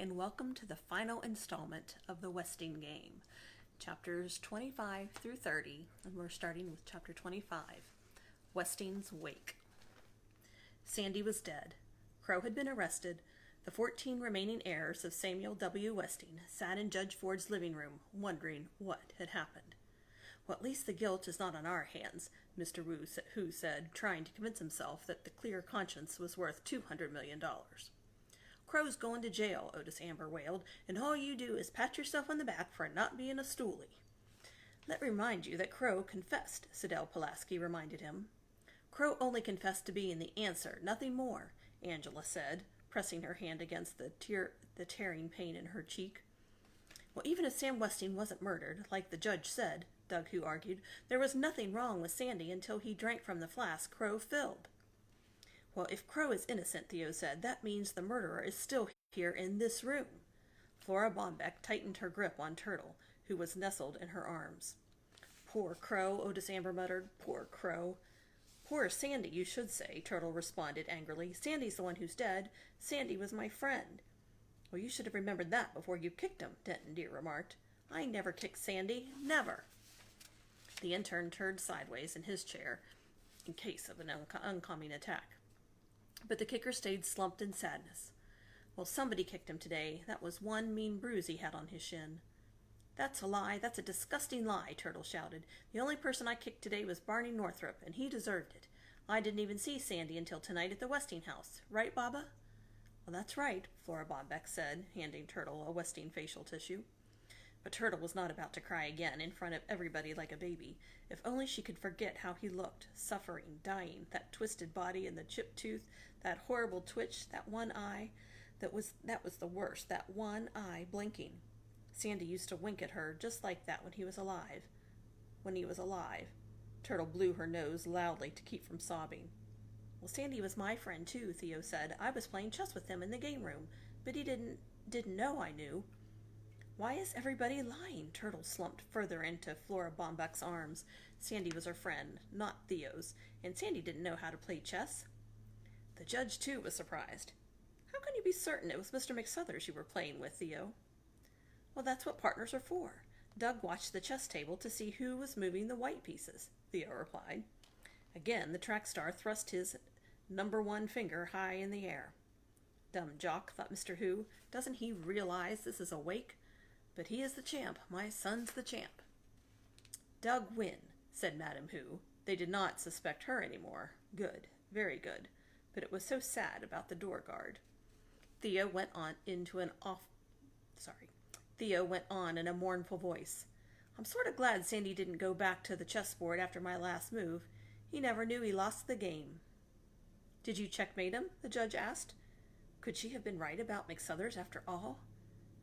and welcome to the final installment of the Westing game, chapters 25 through 30, and we're starting with chapter 25, Westing's Wake. Sandy was dead. Crow had been arrested. The 14 remaining heirs of Samuel W. Westing sat in Judge Ford's living room, wondering what had happened. Well, at least the guilt is not on our hands, Mr. Wu said, trying to convince himself that the clear conscience was worth $200 million. Crow's going to jail, Otis Amber wailed, and all you do is pat yourself on the back for not being a stoolie. Let me remind you that Crow confessed, Sidel Pulaski reminded him. Crow only confessed to being the answer, nothing more, Angela said, pressing her hand against the tearing pain in her cheek. Well, even if Sam Westing wasn't murdered, like the judge said, Doug Hu argued, there was nothing wrong with Sandy until he drank from the flask Crow filled. Well, if Crow is innocent, Theo said, that means the murderer is still here in this room. Flora Bombeck tightened her grip on Turtle, who was nestled in her arms. Poor Crow, Otis Amber muttered. Poor Crow. Poor Sandy, you should say, Turtle responded angrily. Sandy's the one who's dead. Sandy was my friend. Well, you should have remembered that before you kicked him, Denton Deer remarked. I never kicked Sandy. Never. The intern turned sideways in his chair in case of an oncoming attack. But the kicker stayed slumped in sadness. Well, somebody kicked him today. That was one mean bruise he had on his shin. That's a lie. That's a disgusting lie, Turtle shouted. The only person I kicked today was Barney Northrup, and he deserved it. I didn't even see Sandy until tonight at the Westing house. Right, Baba? Well, that's right, Flora Bombeck said, handing Turtle a Westing facial tissue. But Turtle was not about to cry again in front of everybody like a baby. If only she could forget how he looked, suffering, dying, that twisted body and the chipped tooth, that horrible twitch, that one eye. That was the worst, that one eye blinking. Sandy used to wink at her just like that when he was alive. Turtle blew her nose loudly to keep from sobbing. Well, Sandy was my friend too, Theo said. I was playing chess with him in the game room, but he didn't know I knew. Why is everybody lying? Turtle slumped further into Flora Bombeck's arms. Sandy was her friend, not Theo's, and Sandy didn't know how to play chess. The judge, too, was surprised. How can you be certain it was Mr. McSuthers you were playing with, Theo? Well, that's what partners are for. Doug watched the chess table to see who was moving the white pieces, Theo replied. Again, the track star thrust his number 1 finger high in the air. Dumb jock, thought Mr. Hu. Doesn't he realize this is a wake? But he is the champ. My son's the champ. Doug win, said Madam Hu. They did not suspect her anymore. Good, very good. But it was so sad about the door guard. Theo went on in a mournful voice. I'm sort of glad Sandy didn't go back to the chessboard after my last move. He never knew he lost the game. Did you checkmate him? The judge asked. Could she have been right about McSuthers after all?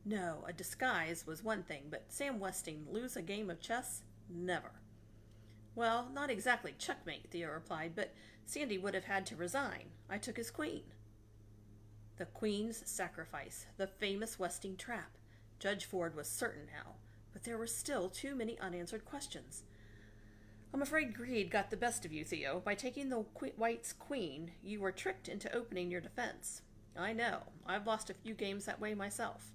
No, a disguise was one thing, but Sam Westing lose a game of chess? Never. Well, not exactly checkmate, Theo replied, but Sandy would have had to resign. I took his queen. The Queen's sacrifice, the famous Westing trap. Judge Ford was certain now, but there were still too many unanswered questions. I'm afraid greed got the best of you, Theo. By taking the White's queen, you were tricked into opening your defense. I know. I've lost a few games that way myself.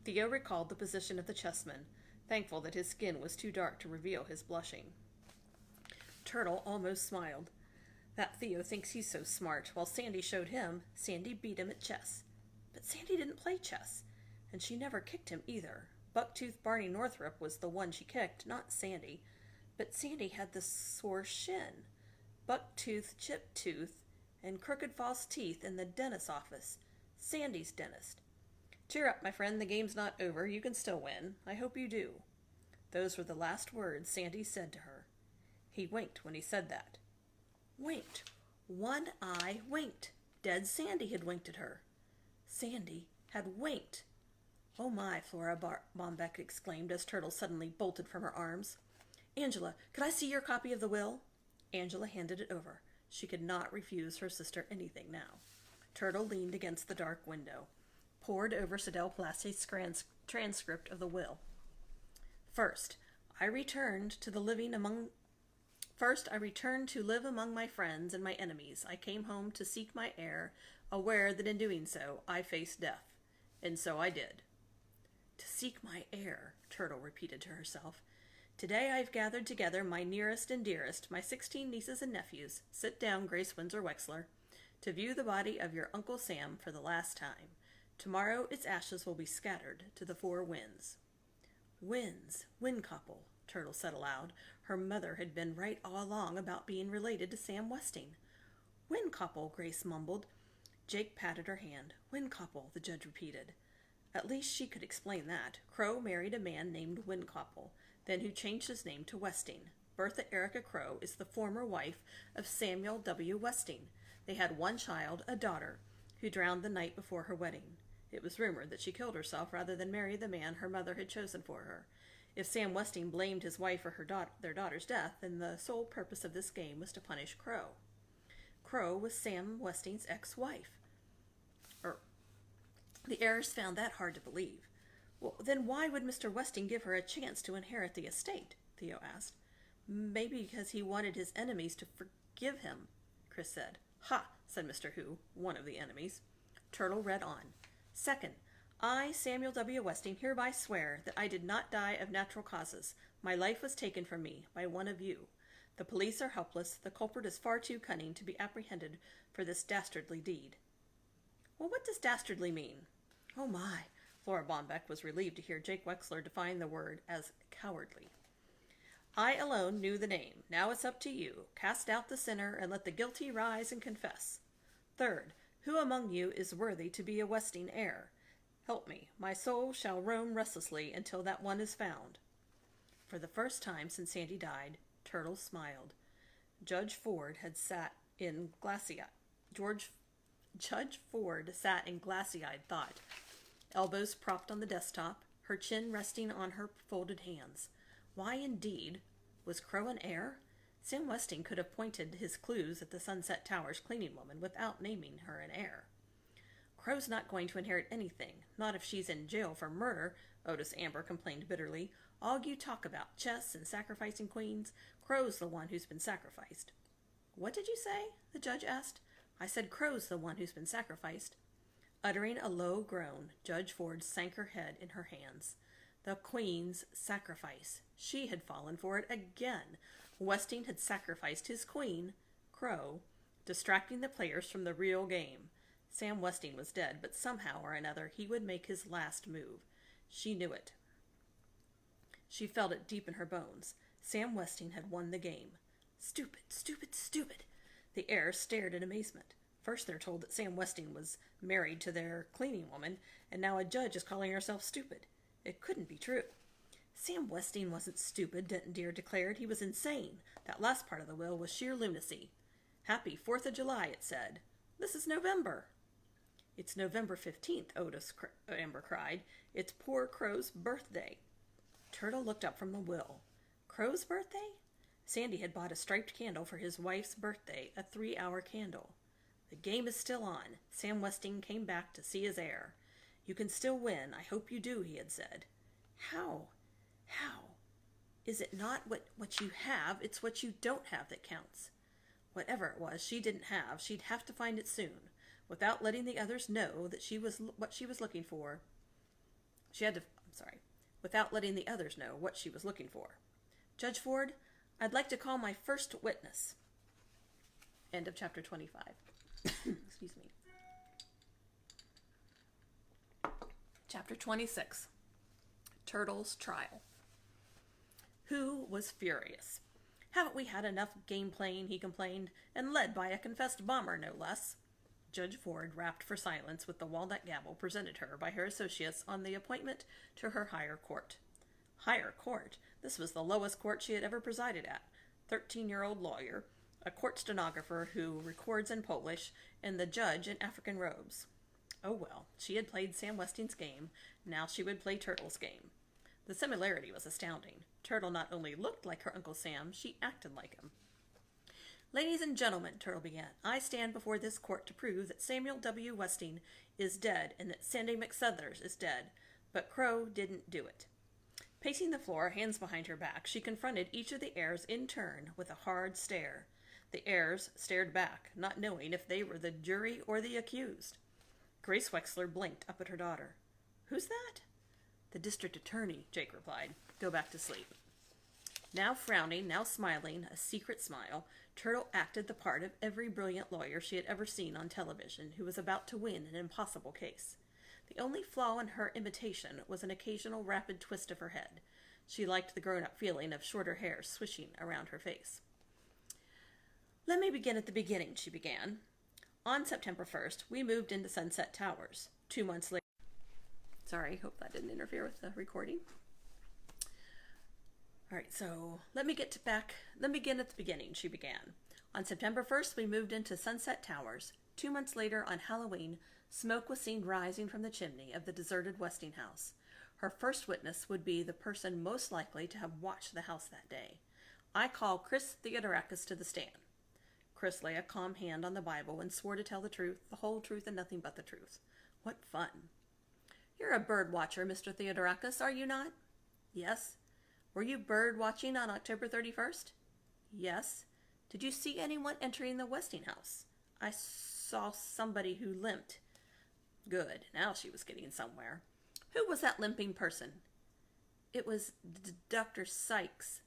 Theo recalled the position of the chessman, thankful that his skin was too dark to reveal his blushing. Turtle almost smiled. That Theo thinks he's so smart. While Sandy showed him, Sandy beat him at chess. But Sandy didn't play chess, and she never kicked him either. Bucktooth Barney Northrup was the one she kicked, not Sandy. But Sandy had the sore shin. Bucktooth, chipped tooth, and crooked false teeth in the dentist's office. Sandy's dentist. Cheer up, my friend, the game's not over. You can still win. I hope you do. Those were the last words Sandy said to her. He winked when he said that. Winked. One eye winked. Dead Sandy had winked at her. Sandy had winked. Oh my, Flora Bombeck exclaimed as Turtle suddenly bolted from her arms. Angela, could I see your copy of the will? Angela handed it over. She could not refuse her sister anything now. Turtle leaned against the dark window, pored over Sidel Pulaski's transcript of the will. First, I returned to live among my friends and my enemies. I came home to seek my heir, aware that in doing so I faced death. And so I did. To seek my heir, Turtle repeated to herself. Today I've gathered together my nearest and dearest, my 16 nieces and nephews. Sit down, Grace Windsor Wexler, to view the body of your Uncle Sam for the last time. Tomorrow its ashes will be scattered to the four winds. Winds, Windcouple, Turtle said aloud. Her mother had been right all along about being related to Sam Westing. Windcouple, Grace mumbled. Jake patted her hand. Windcouple, the judge repeated. At least she could explain that. Crow married a man named Windcouple, then who changed his name to Westing. Bertha Erica Crow is the former wife of Samuel W. Westing. They had one child, a daughter, who drowned the night before her wedding. It was rumored that she killed herself rather than marry the man her mother had chosen for her. If Sam Westing blamed his wife for their daughter's death, then the sole purpose of this game was to punish Crow. Crow was Sam Westing's ex-wife. The heirs found that hard to believe. Well, then why would Mr. Westing give her a chance to inherit the estate? Theo asked. Maybe because he wanted his enemies to forgive him, Chris said. Ha, said Mr. Who, one of the enemies. Turtle read on. Second, I, Samuel W. Westing, hereby swear that I did not die of natural causes. My life was taken from me by one of you. The police are helpless. The culprit is far too cunning to be apprehended for this dastardly deed. Well, what does dastardly mean? Oh my, Flora Bombeck was relieved to hear Jake Wexler define the word as cowardly. I alone knew the name. Now it's up to you. Cast out the sinner and let the guilty rise and confess. Third, who among you is worthy to be a Westing heir? Help me. My soul shall roam restlessly until that one is found. For the first time since Sandy died, Turtle smiled. Judge Ford sat in glassy-eyed thought, elbows propped on the desktop, her chin resting on her folded hands. Why, indeed, was Crow an heir? Sam Westing could have pointed his clues at the Sunset Towers cleaning woman without naming her an heir. Crow's not going to inherit anything, not if she's in jail for murder, Otis Amber complained bitterly. All you talk about, chess and sacrificing queens, Crow's the one who's been sacrificed. What did you say? The judge asked. I said Crow's the one who's been sacrificed. Uttering a low groan, Judge Ford sank her head in her hands. The Queen's sacrifice. She had fallen for it again. Westing had sacrificed his queen, Crow, distracting the players from the real game. Sam Westing was dead, but somehow or another he would make his last move. She knew it. She felt it deep in her bones. Sam Westing had won the game. Stupid, stupid, stupid. The heirs stared in amazement. First they're told that Sam Westing was married to their cleaning woman, and now a judge is calling herself stupid. It couldn't be true. Sam Westing wasn't stupid, Denton Deere declared. He was insane. That last part of the will was sheer lunacy. Happy 4th of July, it said. This is November. It's November 15th, Otis Amber cried. It's poor Crow's birthday. Turtle looked up from the will. Crow's birthday? Sandy had bought a striped candle for his wife's birthday, a 3-hour candle. The game is still on. Sam Westing came back to see his heir. You can still win. I hope you do, he had said. How? How? Is it not what you have, it's what you don't have that counts. Whatever it was she didn't have, she'd have to find it soon, without letting the others know that she was what she was looking for. Without letting the others know what she was looking for. Judge Ford, I'd like to call my first witness. End of chapter 25. Excuse me. Chapter 26. Turtle's Trial. Who was furious? Haven't we had enough game playing, he complained, and led by a confessed bomber, no less. Judge Ford rapped for silence with the walnut gavel presented her by her associates on the appointment to her higher court. Higher court? This was the lowest court she had ever presided at. 13-year-old lawyer, a court stenographer who records in Polish, and the judge in African robes. Oh well, she had played Sam Westing's game, now she would play Turtle's game. The similarity was astounding. Turtle not only looked like her Uncle Sam, she acted like him. Ladies and gentlemen, Turtle began, I stand before this court to prove that Samuel W. Westing is dead and that Sandy McSuthers is dead, but Crow didn't do it. Pacing the floor, hands behind her back, she confronted each of the heirs in turn with a hard stare. The heirs stared back, not knowing if they were the jury or the accused. Grace Wexler blinked up at her daughter. Who's that? The district attorney, Jake replied. Go back to sleep. Now frowning, now smiling, a secret smile, Turtle acted the part of every brilliant lawyer she had ever seen on television who was about to win an impossible case. The only flaw in her imitation was an occasional rapid twist of her head. She liked the grown-up feeling of shorter hair swishing around her face. Let me begin at the beginning, she began. On September 1st, we moved into Sunset Towers. 2 months later. Sorry, hope that didn't interfere with the recording. All right, so let me begin at the beginning, she began. On September 1st, we moved into Sunset Towers. 2 months later, on Halloween, smoke was seen rising from the chimney of the deserted Westing house. Her first witness would be the person most likely to have watched the house that day. I call Chris Theodorakis to the stand. Chris lay a calm hand on the Bible and swore to tell the truth, the whole truth, and nothing but the truth. What fun. You're a bird watcher, Mr. Theodorakis, are you not? Yes. Were you bird watching on October 31st? Yes. Did you see anyone entering the Westing house? I saw somebody who limped. Good. Now she was getting somewhere. Who was that limping person? It was Dr. Sykes.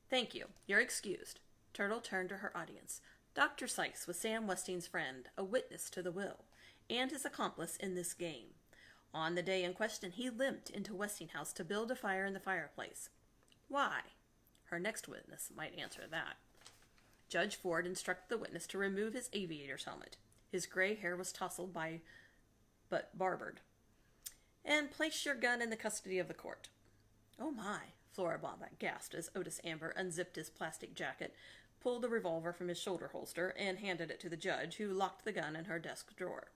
Thank you. You're excused. Turtle turned to her audience. Dr. Sykes was Sam Westing's friend, a witness to the will, and his accomplice in this game. On the day in question, he limped into Westing house to build a fire in the fireplace. Why? Her next witness might answer that. Judge Ford instructed the witness to remove his aviator's helmet. His gray hair was tousled but barbered. And place your gun in the custody of the court. Oh my, Flora Bomback gasped as Otis Amber unzipped his plastic jacket, pulled a revolver from his shoulder holster, and handed it to the judge, who locked the gun in her desk drawer.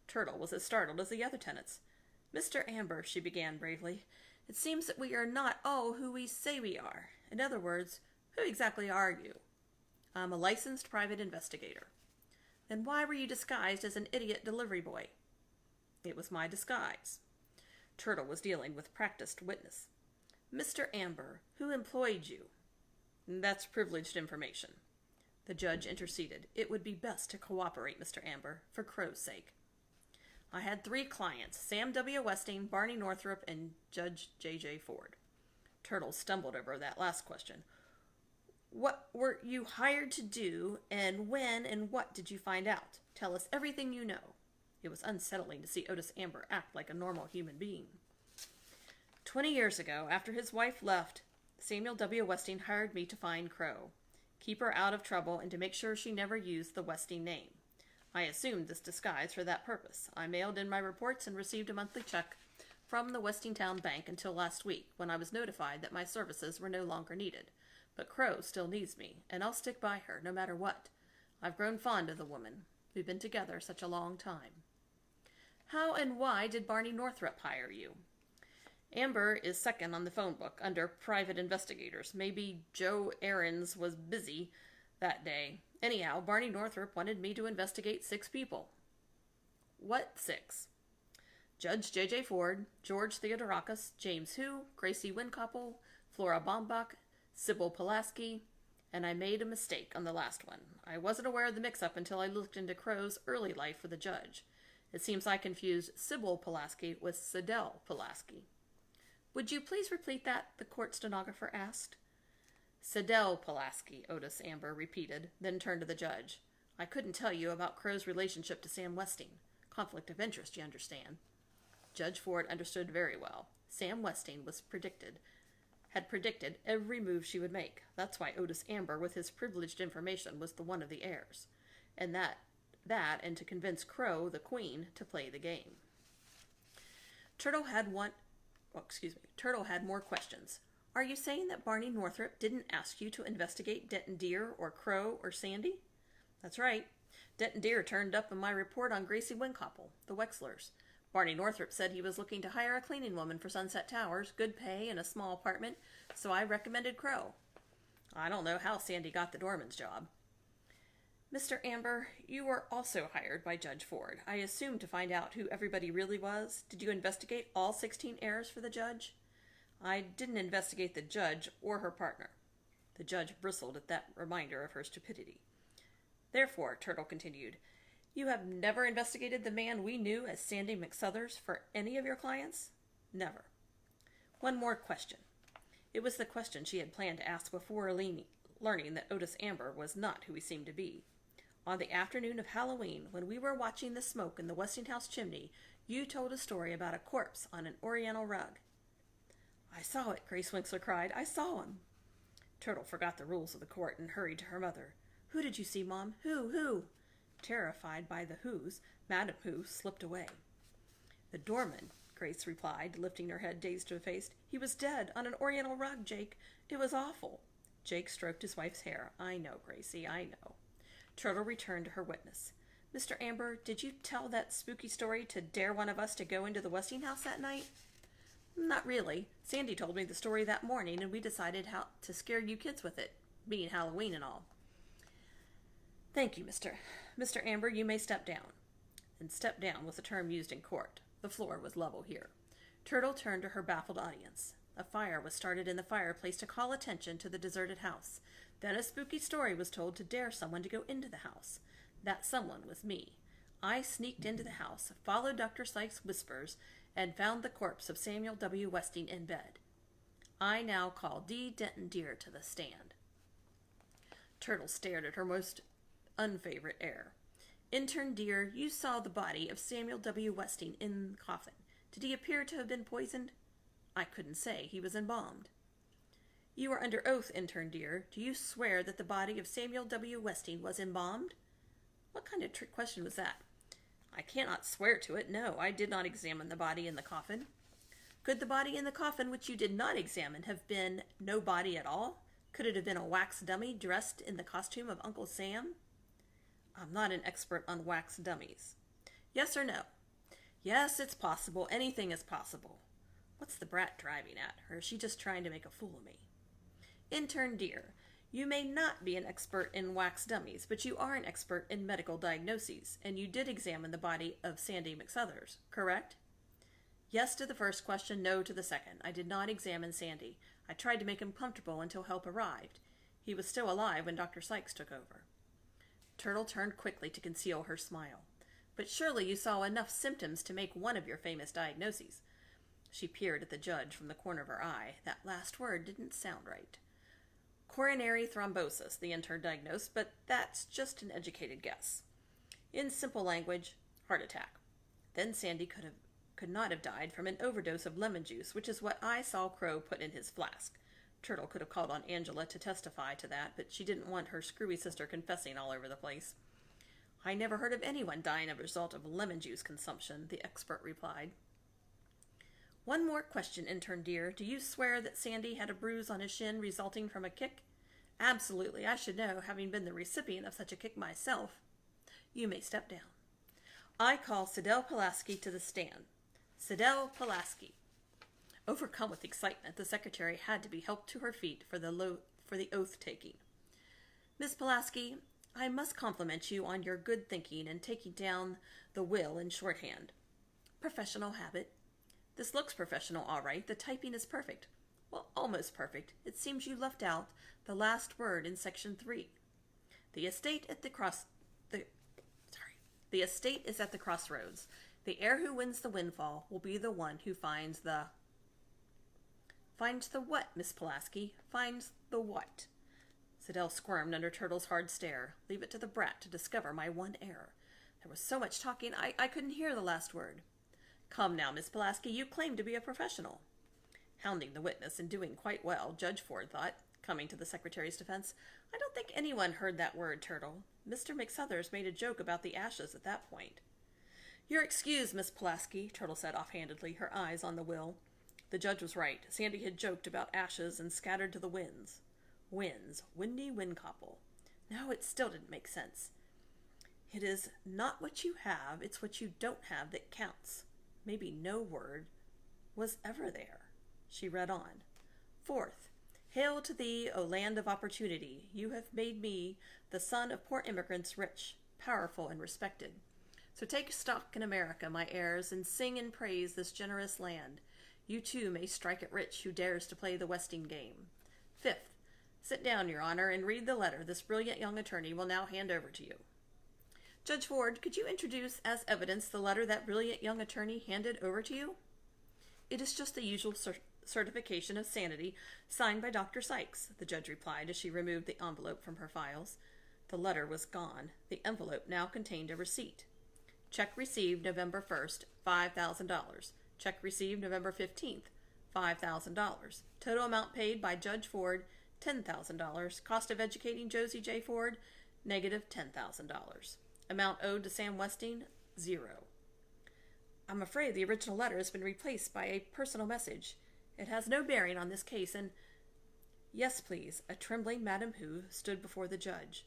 Turtle was as startled as the other tenants. Mr. Amber, she began bravely, it seems that we are not all who we say we are. In other words, who exactly are you? I'm a licensed private investigator. Then why were you disguised as an idiot delivery boy? It was my disguise. Turtle was dealing with practiced witness. Mr. Amber, who employed you? That's privileged information. The judge interceded. It would be best to cooperate, Mr. Amber, for Crow's sake. I had 3 clients, Sam W. Westing, Barney Northrup, and Judge J.J. Ford. Turtle stumbled over that last question. What were you hired to do, and when and what did you find out? Tell us everything you know. It was unsettling to see Otis Amber act like a normal human being. 20 years ago, after his wife left, Samuel W. Westing hired me to find Crow, keep her out of trouble, and to make sure she never used the Westing name. I assumed this disguise for that purpose. I mailed in my reports and received a monthly check from the Westingtown Bank until last week, when I was notified that my services were no longer needed. But Crow still needs me, and I'll stick by her no matter what. I've grown fond of the woman. We've been together such a long time. How and why did Barney Northrup hire you? Amber is second on the phone book under private investigators. Maybe Joe Aarons was busy that day. Anyhow, Barney Northrup wanted me to investigate 6 people. What 6? Judge J.J. Ford, George Theodorakis, James Hu, Gracie Winkoppel, Flora Bombach, Sybil Pulaski, and I made a mistake on the last one. I wasn't aware of the mix-up until I looked into Crow's early life with the judge. It seems I confused Sybil Pulaski with Sidel Pulaski. Would you please repeat that? The court stenographer asked. Sidel Pulaski, Otis Amber repeated, then turned to the judge. I couldn't tell you about Crow's relationship to Sam Westing. Conflict of interest, you understand. Judge Ford understood very well. Sam Westing had predicted every move she would make. That's why Otis Amber, with his privileged information, was the one of the heirs. And and to convince Crow, the queen, to play the game. Turtle had more questions. Are you saying that Barney Northrup didn't ask you to investigate Denton Deer or Crow or Sandy? That's right. Denton Deer turned up in my report on Gracie Winkoppel, the Wexlers. Barney Northrup said he was looking to hire a cleaning woman for Sunset Towers, good pay and a small apartment, so I recommended Crow. I don't know how Sandy got the doorman's job. Mr. Amber, you were also hired by Judge Ford. I assumed to find out who everybody really was. Did you investigate all 16 heirs for the judge? I didn't investigate the judge or her partner. The judge bristled at that reminder of her stupidity. Therefore, Turtle continued, You have never investigated the man we knew as Sandy McSuthers for any of your clients? Never. One more question. It was the question she had planned to ask before learning that Otis Amber was not who he seemed to be. On the afternoon of Halloween, when we were watching the smoke in the Westinghouse chimney, you told a story about a corpse on an oriental rug. I saw it, Grace Winkler cried. I saw him. Turtle forgot the rules of the court and hurried to her mother. Who did you see, Mom? Who? Terrified by the who's, Madam Who slipped away. The doorman, Grace replied, lifting her head dazed-faced. He was dead, on an oriental rug, Jake. It was awful. Jake stroked his wife's hair. I know, Gracie, I know. Turtle returned to her witness. Mr. Amber, did you tell that spooky story to dare one of us to go into the Westinghouse that night? Not really. Sandy told me the story that morning, and we decided how to scare you kids with it, being Halloween and all. Thank you, Mr. Amber, you may step down. And step down was a term used in court. The floor was level here. Turtle turned to her baffled audience. A fire was started in the fireplace to call attention to the deserted house. Then a spooky story was told to dare someone to go into the house. That someone was me. I sneaked into the house, followed Dr. Sykes' whispers, and found the corpse of Samuel W. Westing in bed. I now call D. Denton Deer to the stand. Turtle stared at her most unfavorite air. Intern Deer, you saw the body of Samuel W. Westing in the coffin. Did he appear to have been poisoned? I couldn't say. He was embalmed. You are under oath, Intern Deer. Do you swear that the body of Samuel W. Westing was embalmed? What kind of trick question was that? I cannot swear to it. No, I did not examine the body in the coffin. Could the body in the coffin which you did not examine have been no body at all? Could it have been a wax dummy dressed in the costume of Uncle Sam? I'm not an expert on wax dummies. Yes or no? Yes, it's possible. Anything is possible. What's the brat driving at? Or is she just trying to make a fool of me? Intern Deer, you may not be an expert in wax dummies, but you are an expert in medical diagnoses, and you did examine the body of Sandy McSuthers, correct? Yes to the first question, no to the second. I did not examine Sandy. I tried to make him comfortable until help arrived. He was still alive when Dr. Sykes took over. Turtle turned quickly to conceal her smile. But surely you saw enough symptoms to make one of your famous diagnoses. She peered at the judge from the corner of her eye. That last word didn't sound right. Coronary thrombosis, the intern diagnosed, but that's just an educated guess. In simple language, heart attack. Then Sandy could not have died from an overdose of lemon juice, which is what I saw Crow put in his flask. Turtle could have called on Angela to testify to that, but she didn't want her screwy sister confessing all over the place. I never heard of anyone dying as a result of lemon juice consumption, the expert replied. One more question, Intern Deer. Do you swear that Sandy had a bruise on his shin resulting from a kick? Absolutely. I should know, having been the recipient of such a kick myself. You may step down. I call Sidel Pulaski to the stand. Sidel Pulaski. Overcome with excitement, the secretary had to be helped to her feet for the oath-taking. Miss Pulaski, I must compliment you on your good thinking and taking down the will in shorthand. Professional habit. This looks professional, all right. The typing is perfect. Well, almost perfect. It seems you left out the last word in section 3. The estate is at the crossroads. The heir who wins the windfall will be the one who finds the... Finds the what, Miss Pulaski? Finds the what? Sidel squirmed under Turtle's hard stare. Leave it to the brat to discover my one error. There was so much talking, I couldn't hear the last word. Come now, Miss Pulaski, you claim to be a professional. Hounding the witness and doing quite well, Judge Ford thought, coming to the secretary's defense. I don't think anyone heard that word, Turtle. Mr. McSuthers made a joke about the ashes at that point. You're excused, Miss Pulaski, Turtle said offhandedly, her eyes on the will. The judge was right. Sandy had joked about ashes and scattered to the winds. Winds. Windy Windcopple. No, it still didn't make sense. It is not what you have, it's what you don't have that counts. Maybe no word was ever there. She read on. Fourth, hail to thee, O land of opportunity. You have made me, the son of poor immigrants, rich, powerful, and respected. So take stock in America, my heirs, and sing and praise this generous land. You too may strike it rich who dares to play the Westing game. Fifth, sit down, Your Honor, and read the letter this brilliant young attorney will now hand over to you. Judge Ford, could you introduce as evidence the letter that brilliant young attorney handed over to you? It is just the usual certification of sanity, signed by Dr. Sykes, the judge replied as she removed the envelope from her files. The letter was gone. The envelope now contained a receipt. Check received November 1st, $5,000. Check received November 15th, $5,000. Total amount paid by Judge Ford, $10,000. Cost of educating Josie J. Ford, negative $10,000. Amount owed to Sam Westing, $0. I'm afraid the original letter has been replaced by a personal message. It has no bearing on this case, and... Yes, please. A trembling Madame Hu stood before the judge.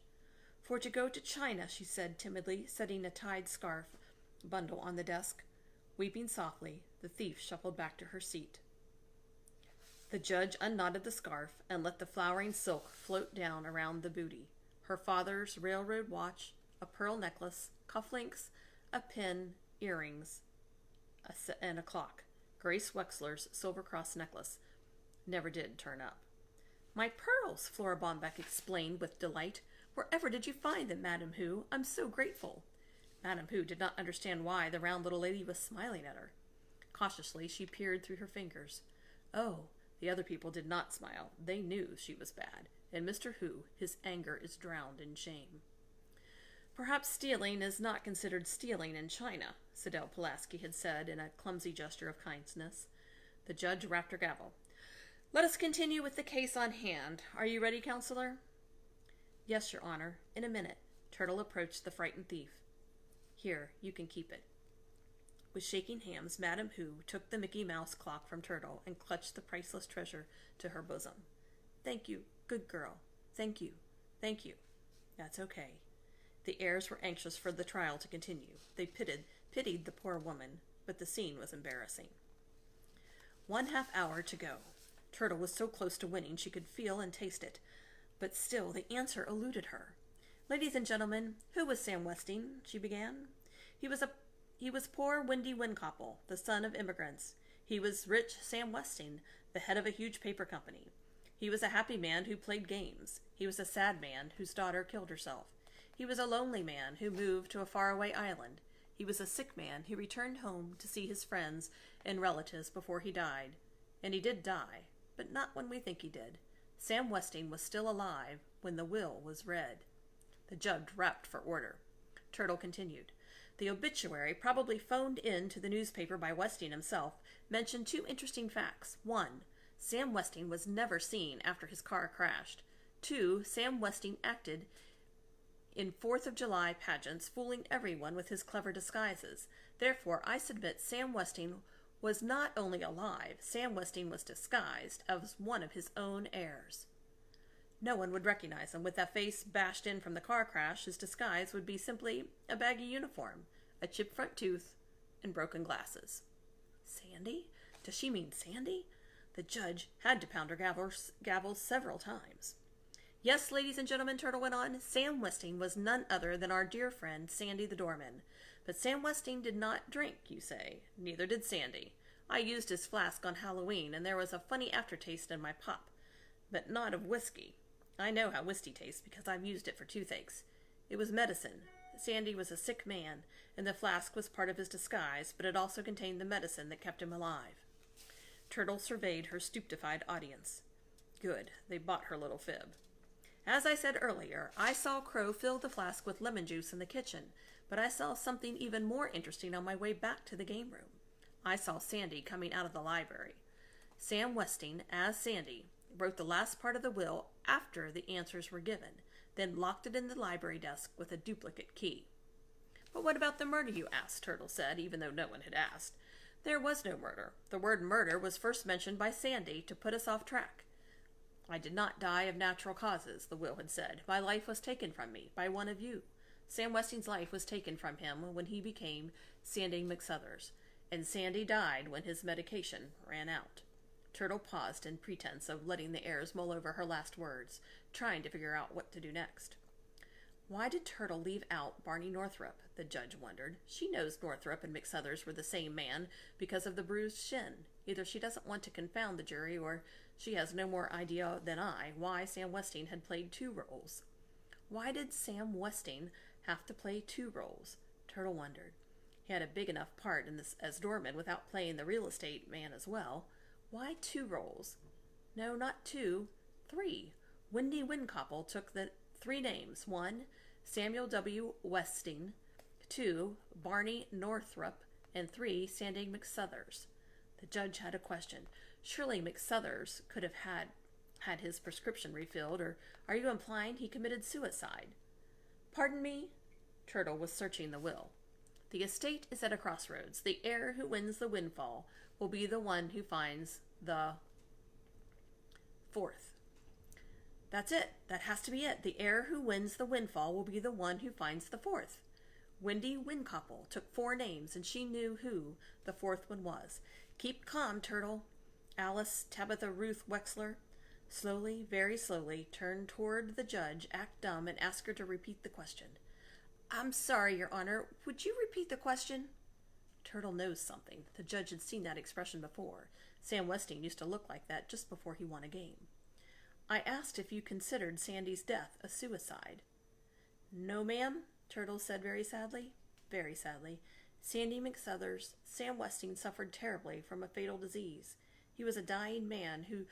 For to go to China, she said timidly, setting a tied scarf bundle on the desk. Weeping softly, the thief shuffled back to her seat. The judge unknotted the scarf and let the flowering silk float down around the booty. Her father's railroad watch, a pearl necklace, cufflinks, a pin, earrings, and a clock. Grace Wexler's silver cross necklace never did turn up. My pearls, Flora Bombeck explained with delight. Wherever did you find them, Madame Hu? I'm so grateful. Madame Hu did not understand why the round little lady was smiling at her. Cautiously, she peered through her fingers. Oh, the other people did not smile. They knew she was bad. And Mr. Hu, his anger is drowned in shame. Perhaps stealing is not considered stealing in China, Sidel Pulaski had said in a clumsy gesture of kindness. The judge rapped her gavel. Let us continue with the case on hand. Are you ready, counselor? Yes, Your Honor. In a minute. Turtle approached the frightened thief. Here, you can keep it. With shaking hands, Madame Hu took the Mickey Mouse clock from Turtle and clutched the priceless treasure to her bosom. Thank you. Good girl. Thank you. Thank you. That's okay. The heirs were anxious for the trial to continue. They pitied the poor woman, but the scene was embarrassing. 1/2 hour to go. Turtle was so close to winning she could feel and taste it, but still the answer eluded her. Ladies and gentlemen, who was Sam Westing? She began. He was poor Wendy Winkoppel, the son of immigrants. He was rich Sam Westing, the head of a huge paper company. He was a happy man who played games. He was a sad man whose daughter killed herself. He was a lonely man who moved to a faraway island. He was a sick man who returned home to see his friends and relatives before he died. And he did die, but not when we think he did. Sam Westing was still alive when the will was read. The judge rapped for order. Turtle continued. The obituary, probably phoned in to the newspaper by Westing himself, mentioned 2 interesting facts. 1. Sam Westing was never seen after his car crashed. 2. Sam Westing acted in 4th of July pageants, fooling everyone with his clever disguises. Therefore, I submit Sam Westing was not only alive, Sam Westing was disguised as one of his own heirs. No one would recognize him. With that face bashed in from the car crash, his disguise would be simply a baggy uniform, a chipped front tooth, and broken glasses. Sandy? Does she mean Sandy? The judge had to pound her gavel several times. Yes, ladies and gentlemen, Turtle went on, Sam Westing was none other than our dear friend Sandy the doorman. But Sam Westing did not drink, you say. Neither did Sandy. I used his flask on Halloween, and there was a funny aftertaste in my pop, but not of whiskey. I know how whiskey tastes because I've used it for toothaches. It was medicine. Sandy was a sick man, and the flask was part of his disguise, but it also contained the medicine that kept him alive. Turtle surveyed her stupefied audience. Good, they bought her little fib. As I said earlier, I saw Crow fill the flask with lemon juice in the kitchen, but I saw something even more interesting on my way back to the game room. I saw Sandy coming out of the library. Sam Westing, as Sandy, wrote the last part of the will after the answers were given, then locked it in the library desk with a duplicate key. But what about the murder, you asked, Turtle said, even though no one had asked. There was no murder. The word murder was first mentioned by Sandy to put us off track. I did not die of natural causes, the will had said. My life was taken from me by one of you. Sam Westing's life was taken from him when he became Sandy McSuthers, and Sandy died when his medication ran out. Turtle paused in pretense of letting the heirs mull over her last words, trying to figure out what to do next. Why did Turtle leave out Barney Northrup? The judge wondered. She knows Northrup and McSuthers were the same man because of the bruised shin. Either she doesn't want to confound the jury, or she has no more idea than I why Sam Westing had played 2 roles. Why did Sam Westing have to play 2 roles? Turtle wondered. He had a big enough part in this as doorman without playing the real estate man as well. Why 2 roles? No, not 2, 3. Wendy Wincopple took the 3 names. 1, Samuel W. Westing. 2, Barney Northrup. And 3, Sandy McSuthers. The judge had a question. Surely McSuthers could have had his prescription refilled, or are you implying he committed suicide? Pardon me? Turtle was searching the will. The estate is at a crossroads. The heir who wins the windfall will be the one who finds the 4th. That's it. That has to be it. The heir who wins the windfall will be the one who finds the 4th. Wendy Wincopple took 4 names, and she knew who the 4th one was. Keep calm, Turtle. Alice Tabitha Ruth Wexler slowly, very slowly, turned toward the judge, act dumb, and asked her to repeat the question. I'm sorry, Your Honor. Would you repeat the question? Turtle knows something. The judge had seen that expression before. Sam Westing used to look like that just before he won a game. I asked if you considered Sandy's death a suicide. No, ma'am, Turtle said very sadly. Very sadly. Sandy McSuthers, Sam Westing suffered terribly from a fatal disease. He was a dying man who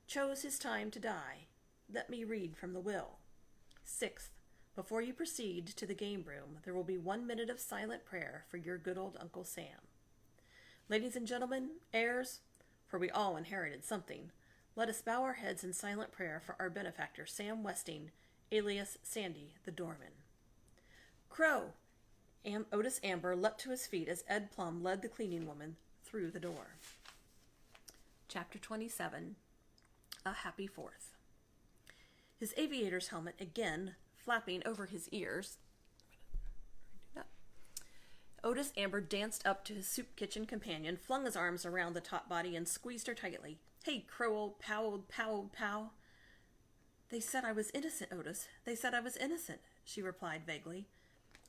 chose his time to die. Let me read from the will. 6th, before you proceed to the game room, there will be 1 minute of silent prayer for your good old Uncle Sam. Ladies and gentlemen, heirs, for we all inherited something, let us bow our heads in silent prayer for our benefactor, Sam Westing, alias Sandy the doorman. Crow! Otis Amber leapt to his feet as Ed Plum led the cleaning woman through the door. Chapter 27, A Happy 4th. His aviator's helmet again flapping over his ears, Otis Amber danced up to his soup kitchen companion, flung his arms around the taut body, and squeezed her tightly. Hey, Crow, old pow, old pow, old pow. They said I was innocent, Otis. They said I was innocent, she replied vaguely.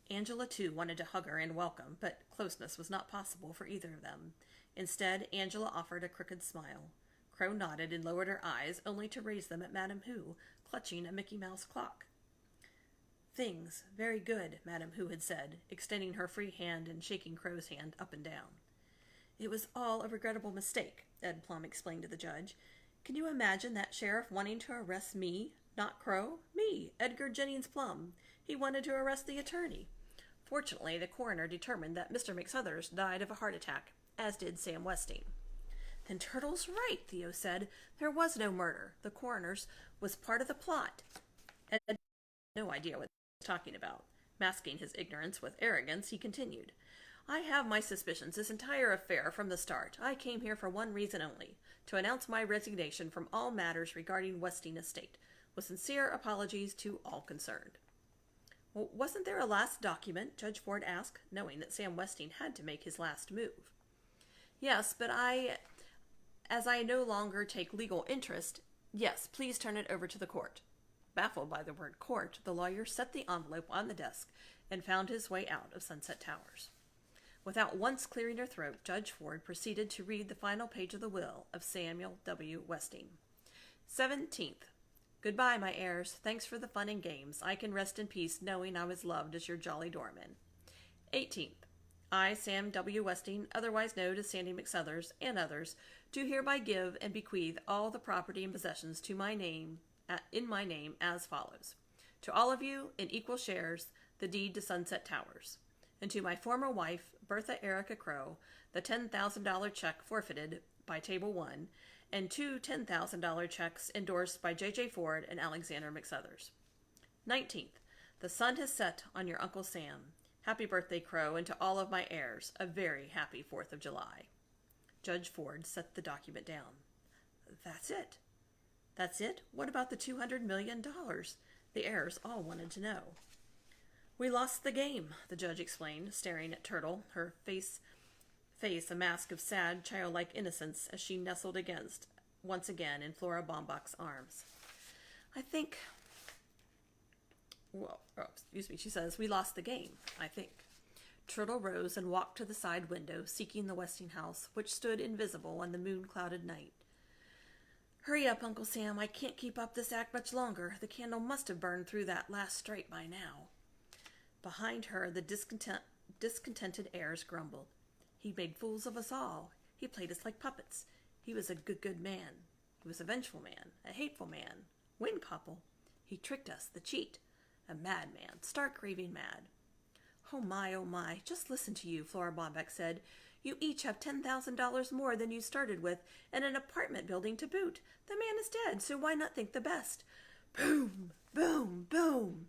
Angela, too, wanted to hug her and welcome, but closeness was not possible for either of them. Instead, Angela offered a crooked smile. Crow nodded and lowered her eyes, only to raise them at Madame Who, clutching a Mickey Mouse clock. Things very good, Madame Who had said, extending her free hand and shaking Crow's hand up and down. It was all a regrettable mistake, Ed Plum explained to the judge. Can you imagine that sheriff wanting to arrest me, not Crow? Me, Edgar Jennings Plum. He wanted to arrest the attorney. Fortunately, the coroner determined that Mr. McSuthers died of a heart attack, as did Sam Westing. Then Turtle's right, Theo said. There was no murder. The coroner's was part of the plot. Ed had no idea what he was talking about. Masking his ignorance with arrogance, he continued. I have my suspicions this entire affair from the start. I came here for one reason only, to announce my resignation from all matters regarding Westing Estate, with sincere apologies to all concerned. Well, wasn't there a last document? Judge Ford asked, knowing that Sam Westing had to make his last move. Yes, but as I no longer take legal interest, yes, please turn it over to the court. Baffled by the word court, the lawyer set the envelope on the desk and found his way out of Sunset Towers. Without once clearing her throat, Judge Ford proceeded to read the final page of the will of Samuel W. Westing. 17th. Goodbye, my heirs. Thanks for the fun and games. I can rest in peace knowing I was loved as your jolly doorman. 18th. I, Sam W. Westing, otherwise known as Sandy McSuthers, and others, do hereby give and bequeath all the property and possessions to my name, in my name as follows. To all of you, in equal shares, the deed to Sunset Towers. And to my former wife, Bertha Erica Crow, the $10,000 check forfeited by Table 1, and 2 $10,000 checks endorsed by J.J. Ford and Alexander McSuthers. 19th. The sun has set on your Uncle Sam. Happy birthday, Crow, and to all of my heirs, a very happy 4th of July. Judge Ford set the document down. That's it. That's it? What about the $200 million? The heirs all wanted to know. We lost the game, the judge explained, staring at Turtle, her face a mask of sad, childlike innocence as she nestled once again in Flora Baumbach's arms. She says, we lost the game, I think. Turtle rose and walked to the side window, seeking the Westing house, which stood invisible on the moon-clouded night. Hurry up, Uncle Sam. I can't keep up this act much longer. The candle must have burned through that last stripe by now. Behind her, the discontented heirs grumbled. He made fools of us all. He played us like puppets. He was a good man. He was a vengeful man, a hateful man. Windcopple. He tricked us, the cheat. A madman, stark raving mad. Oh my, just listen to you, Flora Bombeck said. You each have $10,000 more than you started with, and an apartment building to boot. The man is dead, so why not think the best? Boom, boom, boom.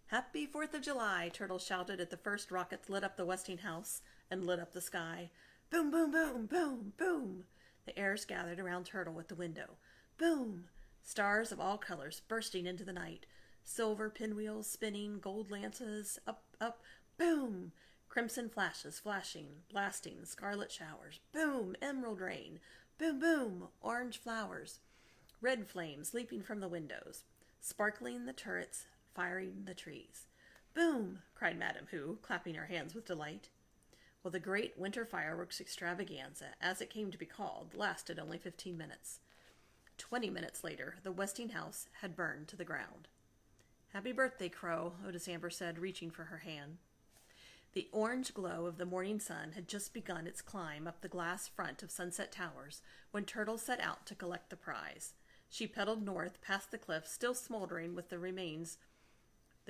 Happy 4th of July, Turtle shouted as the first rockets lit up the Westing house and lit up the sky. Boom, boom, boom, boom, boom. The heirs gathered around Turtle at the window. Boom! Stars of all colors bursting into the night. Silver pinwheels spinning, gold lances, up, boom! Crimson flashes flashing, blasting, scarlet showers. Boom! Emerald rain. Boom, boom! Orange flowers. Red flames leaping from the windows. Sparkling the turrets, firing the trees. Boom! Cried Madame Who, clapping her hands with delight. Well, the great winter fireworks extravaganza, as it came to be called, lasted only 15 minutes. 20 minutes later, the Westing house had burned to the ground. Happy birthday, Crow, Otis Amber said, reaching for her hand. The orange glow of the morning sun had just begun its climb up the glass front of Sunset Towers when Turtle set out to collect the prize. She pedaled north past the cliff, still smoldering with the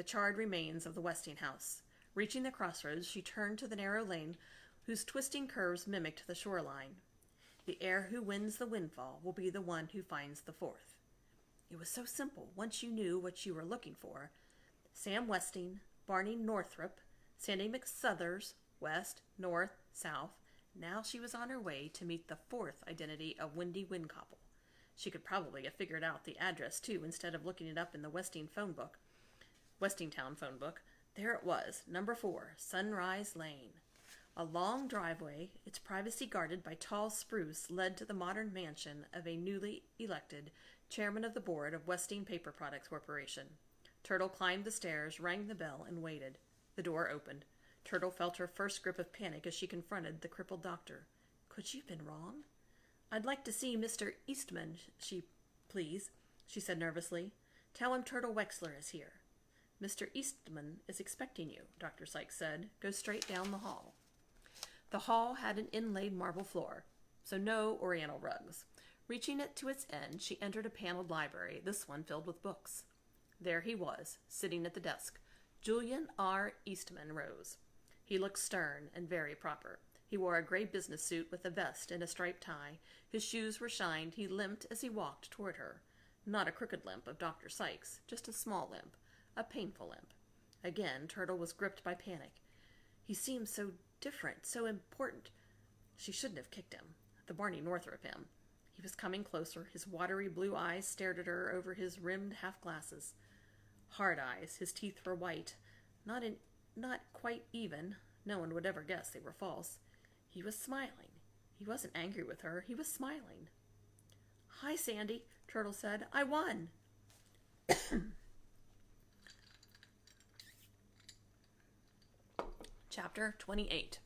charred remains of the Westing house. Reaching the crossroads, she turned to the narrow lane whose twisting curves mimicked the shoreline. The heir who wins the windfall will be the one who finds the fourth. It was so simple once you knew what you were looking for. Sam Westing, Barney Northrop, Sandy McSuthers, west, north, south. Now she was on her way to meet the fourth identity of Wendy Windcopple. She could probably have figured out the address, too, instead of looking it up in the Westingtown phone book. There it was, number 4, Sunrise Lane. A long driveway, its privacy guarded by tall spruce, led to the modern mansion of a newly elected chairman of the board of Westing Paper Products Corporation. Turtle climbed the stairs, rang the bell, and waited. The door opened. Turtle felt her first grip of panic as she confronted the crippled doctor. Could she have been wrong? I'd like to see Mr. Eastman, please, she said nervously. Tell him Turtle Wexler is here. Mr. Eastman is expecting you, Dr. Sykes said. Go straight down the hall. The hall had an inlaid marble floor, so no oriental rugs. Reaching it to its end, she entered a paneled library, this one filled with books. There he was, sitting at the desk. Julian R. Eastman rose. He looked stern and very proper. He wore a gray business suit with a vest and a striped tie. His shoes were shined. He limped as he walked toward her. Not a crooked limp of Dr. Sykes, just a small limp. A painful limp. Again, Turtle was gripped by panic. He seemed so different, so important. She shouldn't have kicked him. The Barney Northrop him. He was coming closer. His watery blue eyes stared at her over his rimmed half-glasses. Hard eyes. His teeth were white. Not quite even. No one would ever guess they were false. He was smiling. He wasn't angry with her. He was smiling. Hi, Sandy, Turtle said. I won. Chapter 28.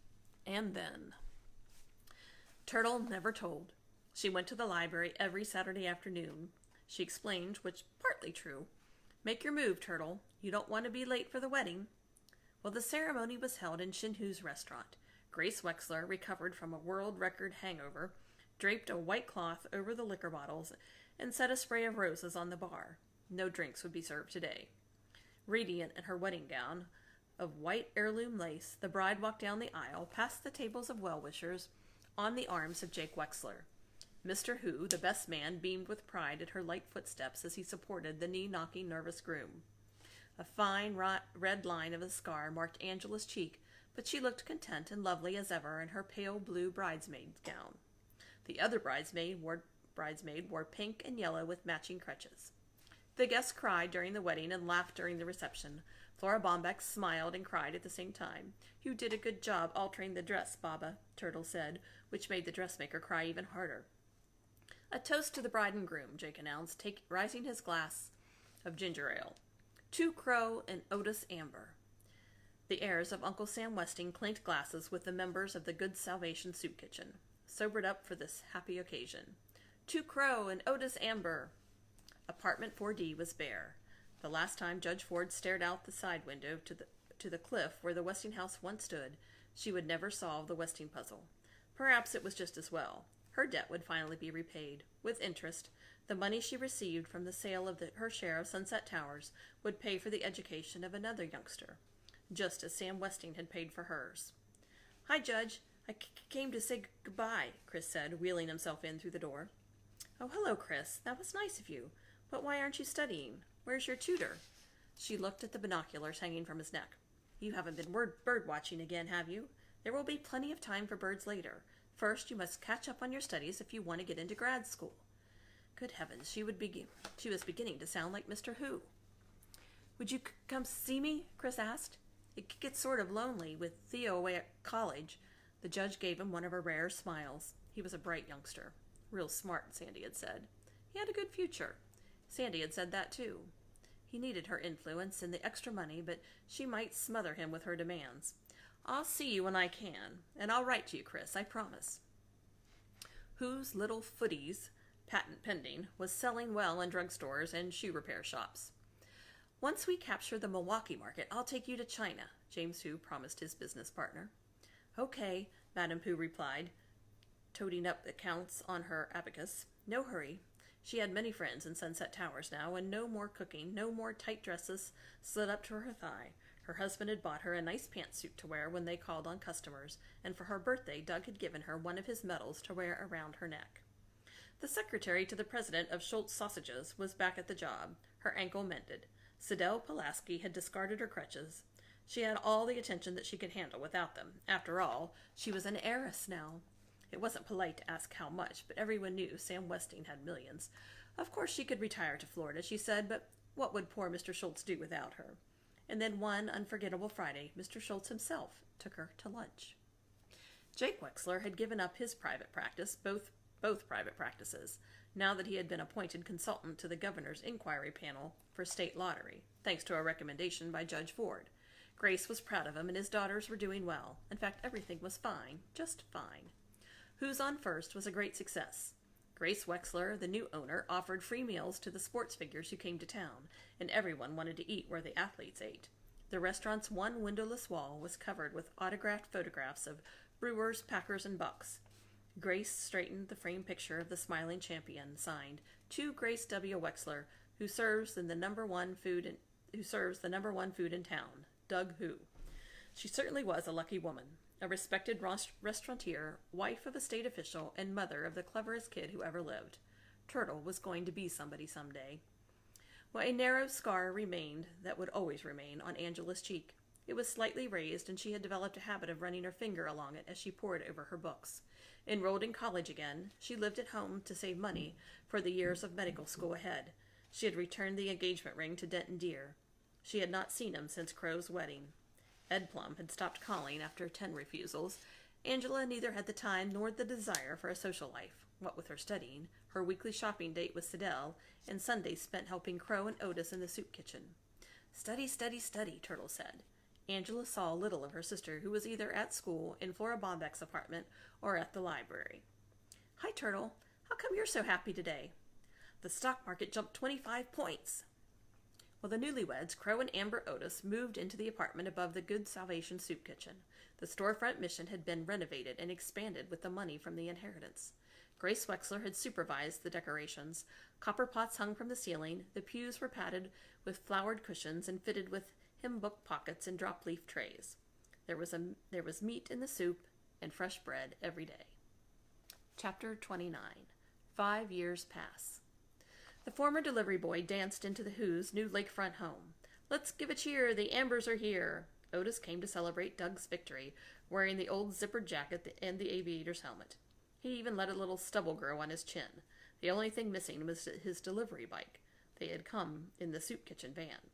And then. Turtle never told. She went to the library every Saturday afternoon. She explained, which partly true. Make your move, Turtle. You don't want to be late for the wedding. Well, the ceremony was held in Shinhu's restaurant. Grace Wexler, recovered from a world record hangover, draped a white cloth over the liquor bottles and set a spray of roses on the bar. No drinks would be served today. Radiant in her wedding gown of white heirloom lace, the bride walked down the aisle, past the tables of well-wishers, on the arms of Jake Wexler. Mr. Who, the best man, beamed with pride at her light footsteps as he supported the knee-knocking, nervous groom. A fine, red line of a scar marked Angela's cheek, but she looked content and lovely as ever in her pale blue bridesmaid gown. The other bridesmaid wore pink and yellow with matching crutches. The guests cried during the wedding and laughed during the reception. Flora Bombeck smiled and cried at the same time. You did a good job altering the dress, Baba, Turtle said, which made the dressmaker cry even harder. A toast to the bride and groom, Jake announced, rising his glass of ginger ale. To Crow and Otis Amber. The heirs of Uncle Sam Westing clinked glasses with the members of the Good Salvation Soup Kitchen, sobered up for this happy occasion. To Crow and Otis Amber. Apartment 4D was bare. The last time Judge Ford stared out the side window to the cliff where the Westinghouse once stood, she would never solve the Westing puzzle. Perhaps it was just as well. Her debt would finally be repaid, with interest. The money she received from the sale of her share of Sunset Towers would pay for the education of another youngster, just as Sam Westing had paid for hers. "Hi, Judge. I came to say goodbye," Chris said, wheeling himself in through the door. "Oh, hello, Chris. That was nice of you. But why aren't you studying? Where's your tutor?" She looked at the binoculars hanging from his neck. "You haven't been bird watching again, have you? There will be plenty of time for birds later. First, you must catch up on your studies if you want to get into grad school." Good heavens, she was beginning to sound like Mr. Who. "Would you come see me?" Chris asked. "It gets sort of lonely with Theo away at college." The judge gave him one of her rare smiles. He was a bright youngster. Real smart, Sandy had said. He had a good future. Sandy had said that too. He needed her influence and the extra money, but she might smother him with her demands. "I'll see you when I can, and I'll write to you, Chris, I promise." Who's Little Footies, patent pending, was selling well in drugstores and shoe repair shops. "Once we capture the Milwaukee market, I'll take you to China," James Who promised his business partner. "Okay," Madame Who replied, toting up accounts on her abacus. "No hurry." She had many friends in Sunset Towers now, and no more cooking, no more tight dresses slid up to her thigh. Her husband had bought her a nice pantsuit to wear when they called on customers, and for her birthday Doug had given her one of his medals to wear around her neck. The secretary to the president of Schultz Sausages was back at the job, her ankle mended. Sidel Pulaski had discarded her crutches. She had all the attention that she could handle without them. After all, she was an heiress now. It wasn't polite to ask how much, but everyone knew Sam Westing had millions. Of course she could retire to Florida, she said, but what would poor Mr. Schultz do without her? And then one unforgettable Friday, Mr. Schultz himself took her to lunch. Jake Wexler had given up his private practice, both private practices, now that he had been appointed consultant to the governor's inquiry panel for state lottery, thanks to a recommendation by Judge Ford. Grace was proud of him, and his daughters were doing well. In fact, everything was fine, just fine. Who's on First was a great success. Grace Wexler, the new owner, offered free meals to the sports figures who came to town, and everyone wanted to eat where the athletes ate. The restaurant's one windowless wall was covered with autographed photographs of Brewers, Packers, and Bucks. Grace straightened the framed picture of the smiling champion, signed, "To Grace W. Wexler, who serves the number one food in town, Doug Who." She certainly was a lucky woman, a respected restaurateur, wife of a state official, and mother of the cleverest kid who ever lived. Turtle was going to be somebody someday. Well, a narrow scar remained that would always remain on Angela's cheek. It was slightly raised, and she had developed a habit of running her finger along it as she pored over her books. Enrolled in college again, she lived at home to save money for the years of medical school ahead. She had returned the engagement ring to Denton Deer. She had not seen him since Crow's wedding. Ed Plum had stopped calling after 10 refusals. Angela neither had the time nor the desire for a social life, what with her studying, her weekly shopping date with Sidel, and Sundays spent helping Crow and Otis in the soup kitchen. "Study, study, study," Turtle said. Angela saw little of her sister, who was either at school, in Flora Bombeck's apartment, or at the library. "Hi, Turtle. How come you're so happy today?" "The stock market jumped 25 points. Well, the newlyweds, Crow and Amber Otis, moved into the apartment above the Good Salvation soup kitchen. The storefront mission had been renovated and expanded with the money from the inheritance. Grace Wexler had supervised the decorations. Copper pots hung from the ceiling. The pews were padded with flowered cushions and fitted with hymn book pockets and drop leaf trays. There was meat in the soup and fresh bread every day. Chapter 29. 5 years pass. The former delivery boy danced into the Who's new lakefront home. "Let's give a cheer, the Ambers are here." Otis came to celebrate Doug's victory, wearing the old zippered jacket and the aviator's helmet. He even let a little stubble grow on his chin. The only thing missing was his delivery bike. They had come in the soup kitchen van.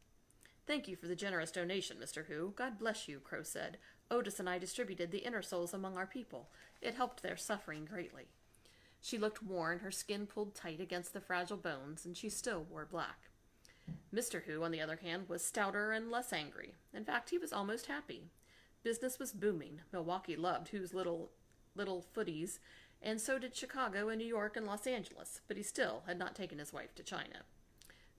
"Thank you for the generous donation, Mr. Who. God bless you," Crow said. "Otis and I distributed the inner souls among our people. It helped their suffering greatly." She looked worn, her skin pulled tight against the fragile bones, and she still wore black. Mr. Who, on the other hand, was stouter and less angry. In fact, he was almost happy. Business was booming. Milwaukee loved Who's little footies, and so did Chicago and New York and Los Angeles, but he still had not taken his wife to China.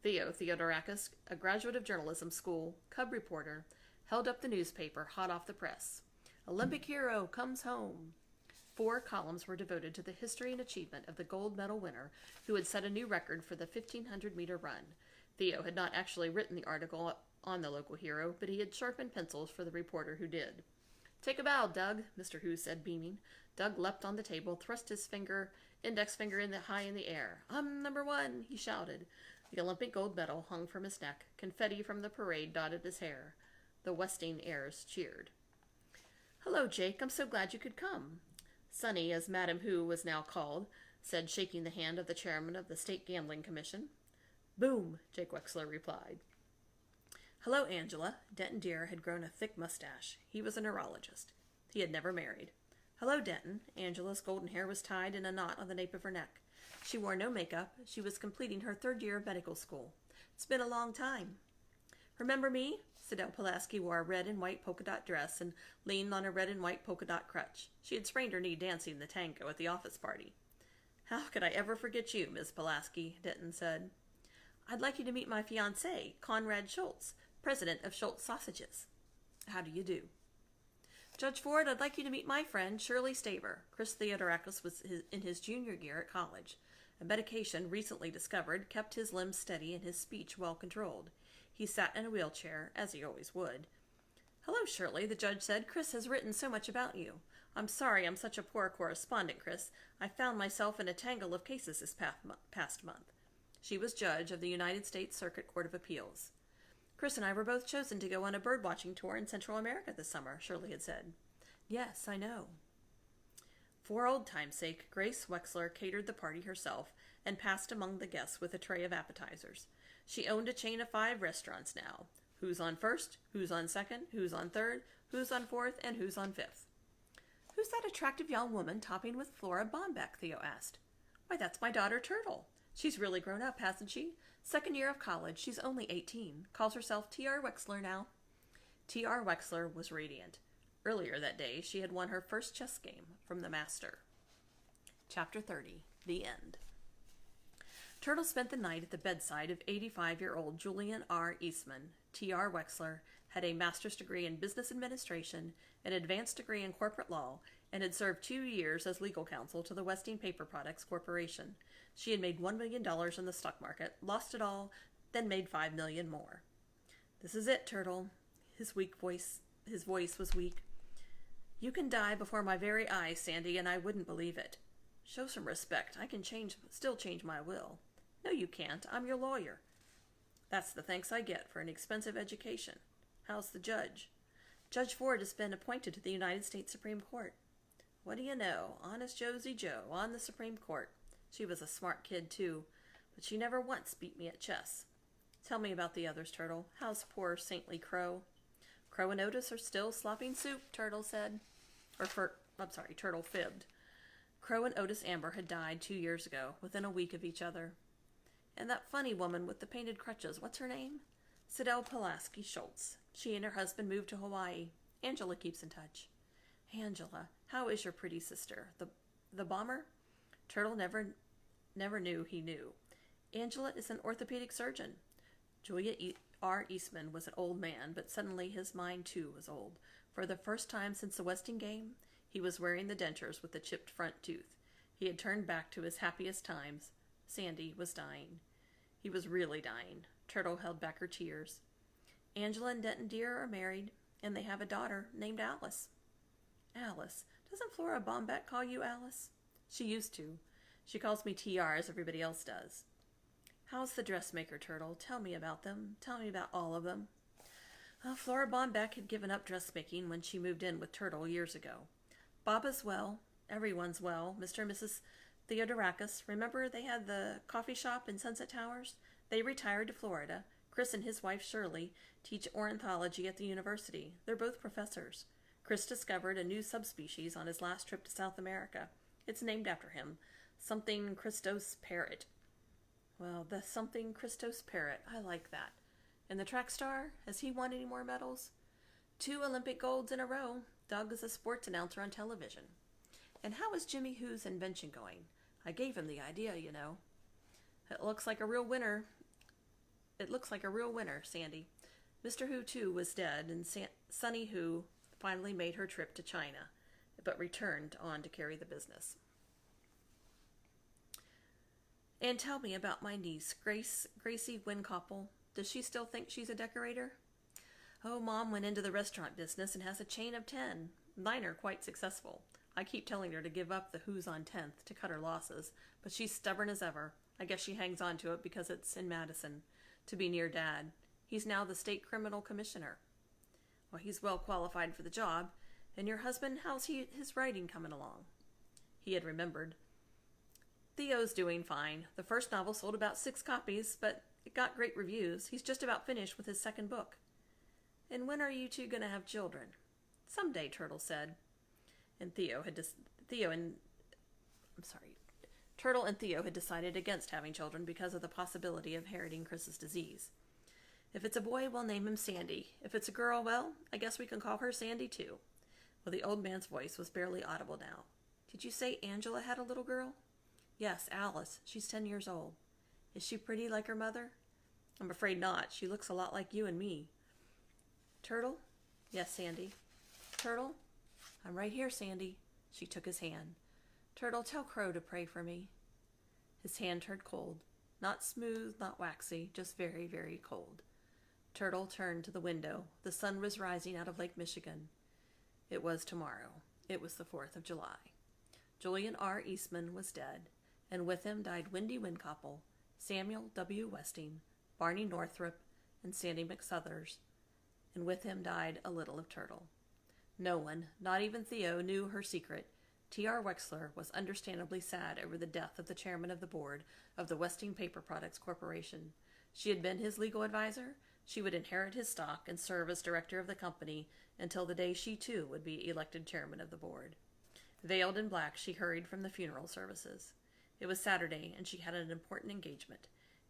Theo Theodorakis, a graduate of journalism school, cub reporter, held up the newspaper, hot off the press. Olympic hero comes home. 4 columns were devoted to the history and achievement of the gold medal winner who had set a new record for the 1,500-meter run. Theo had not actually written the article on the local hero, but he had sharpened pencils for the reporter who did. "Take a bow, Doug," Mr. Who said, beaming. Doug leapt on the table, thrust his index finger high in the air. "I'm number 1, he shouted. The Olympic gold medal hung from his neck. Confetti from the parade dotted his hair. The Westing heirs cheered. "Hello, Jake. I'm so glad you could come," Sonny, as Madam Who was now called, said, shaking the hand of the chairman of the State Gambling Commission. "Boom," Jake Wexler replied. "Hello, Angela." Denton Deere had grown a thick mustache. He was a neurologist. He had never married. "Hello, Denton." Angela's golden hair was tied in a knot on the nape of her neck. She wore no makeup. She was completing her 3rd year of medical school. "It's been a long time." "Remember me?" Sidel Pulaski wore a red and white polka dot dress and leaned on a red and white polka dot crutch. She had sprained her knee dancing the tango at the office party. "How could I ever forget you, Miss Pulaski?" Denton said. "I'd like you to meet my fiancé, Conrad Schultz, president of Schultz Sausages." "How do you do?" "Judge Ford, I'd like you to meet my friend, Shirley Staver." Chris Theodorakis was in his junior year at college. A medication recently discovered kept his limbs steady and his speech well controlled. He sat in a wheelchair, as he always would. "Hello, Shirley," the judge said. "Chris has written so much about you. I'm sorry I'm such a poor correspondent, Chris. I found myself in a tangle of cases this past month." She was judge of the United States Circuit Court of Appeals. "Chris and I were both chosen to go on a bird-watching tour in Central America this summer," Shirley had said. "Yes, I know." For old time's sake, Grace Wexler catered the party herself and passed among the guests with a tray of appetizers. She owned a chain of 5 restaurants now. Who's on first, who's on second, who's on third, who's on fourth, and who's on fifth. "Who's that attractive young woman topping with Flora Bombeck?" Theo asked. "Why, that's my daughter Turtle. She's really grown up, hasn't she? 2nd year of college. She's only 18. Calls herself T.R. Wexler now." T.R. Wexler was radiant. Earlier that day, she had won her first chess game from the master. Chapter 30. The End. Turtle spent the night at the bedside of 85-year-old Julian R. Eastman. T.R. Wexler had a master's degree in business administration, an advanced degree in corporate law, and had served 2 years as legal counsel to the Westing Paper Products Corporation. She had made $1 million in the stock market, lost it all, then made $5 million more. "This is it, Turtle." His voice was weak. "You can die before my very eyes, Sandy, and I wouldn't believe it. Show some respect. I can still change my will." "No, you can't. I'm your lawyer." "That's the thanks I get for an expensive education. How's the judge?" "Judge Ford has been appointed to the United States Supreme Court." "What do you know? Honest Josie Joe on the Supreme Court. She was a smart kid, too, but she never once beat me at chess." "Tell me about the others, Turtle. How's poor saintly Crow?" "Crow and Otis are still slopping soup," Turtle said. Turtle fibbed. Crow and Otis Amber had died 2 years ago, within a week of each other. "And that funny woman with the painted crutches, what's her name?" "Sidel Pulaski Schultz. She and her husband moved to Hawaii. Angela keeps in touch." "Angela, how is your pretty sister? The bomber?" Turtle never knew he knew. "Angela is an orthopedic surgeon." Julia R. Eastman was an old man, but suddenly his mind too was old. For the first time since the Westing game, he was wearing the dentures with the chipped front tooth. He had turned back to his happiest times. Sandy was dying. He was really dying. Turtle held back her tears. "Angela and Denton Deere are married, and they have a daughter named Alice." "Alice? Doesn't Flora Bombeck call you Alice?" "She used to. She calls me T.R. as everybody else does." "How's the dressmaker, Turtle? Tell me about them. Tell me about all of them." Flora Bombeck had given up dressmaking when she moved in with Turtle years ago. "Baba's well. Everyone's well. Mr. and Mrs. Theodorakis. Remember they had the coffee shop in Sunset Towers? They retired to Florida. Chris and his wife Shirley teach ornithology at the university. They're both professors. Chris discovered a new subspecies on his last trip to South America. It's named after him. Something Christos parrot." "Well, the something Christos parrot. I like that. And the track star? Has he won any more medals?" 2 Olympic golds in a row. Doug is a sports announcer on television." "And how is Jimmy Who's invention going? I gave him the idea, you know." It looks like a real winner, Sandy. Mr. Hu, too, was dead, and Sunny Hu finally made her trip to China, but returned on to carry the business. And tell me about my niece, Gracie Winkoppel. Does she still think she's a decorator? Oh, Mom went into the restaurant business and has a chain of 10. 9 are quite successful. I keep telling her to give up the Who's on 10th to cut her losses, but she's stubborn as ever. I guess she hangs on to it because it's in Madison, to be near Dad. He's now the state criminal commissioner. Well, he's well qualified for the job. And your husband, how's his writing coming along? He had remembered. Theo's doing fine. The first novel sold about 6 copies, but it got great reviews. He's just about finished with his second book. And when are you two going to have children? Someday, Turtle said. And Turtle and Theo had decided against having children because of the possibility of inheriting Chris's disease. If it's a boy, we'll name him Sandy. If it's a girl, well, I guess we can call her Sandy too. Well, the old man's voice was barely audible now. Did you say Angela had a little girl? Yes, Alice. She's 10 years old. Is she pretty like her mother? I'm afraid not. She looks a lot like you and me. Turtle? Yes, Sandy. Turtle? I'm right here, Sandy. She took his hand. Turtle, tell Crow to pray for me. His hand turned cold. Not smooth, not waxy, just very, very cold. Turtle turned to the window. The sun was rising out of Lake Michigan. It was tomorrow. It was the 4th of July. Julian R. Eastman was dead, and with him died Wendy Winkoppel, Samuel W. Westing, Barney Northrup, and Sandy McSuthers, and with him died a little of Turtle. No one, not even Theo, knew her secret. T.R. Wexler was understandably sad over the death of the chairman of the board of the Westing Paper Products Corporation. She had been his legal advisor. She would inherit his stock and serve as director of the company until the day she too would be elected chairman of the board. Veiled in black, she hurried from the funeral services. It was Saturday, and she had an important engagement.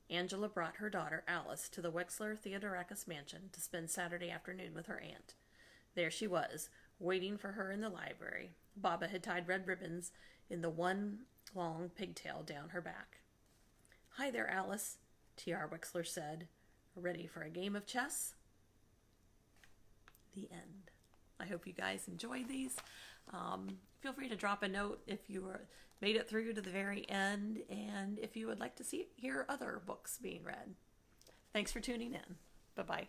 Angela brought her daughter, Alice, to the Wexler Theodorakis mansion to spend Saturday afternoon with her aunt. There she was, waiting for her in the library. Baba had tied red ribbons in the one long pigtail down her back. Hi there, Alice, T.R. Wexler said. Ready for a game of chess? The end. I hope you guys enjoyed these. Feel free to drop a note if you made it through to the very end, and if you would like to hear other books being read. Thanks for tuning in. Bye-bye.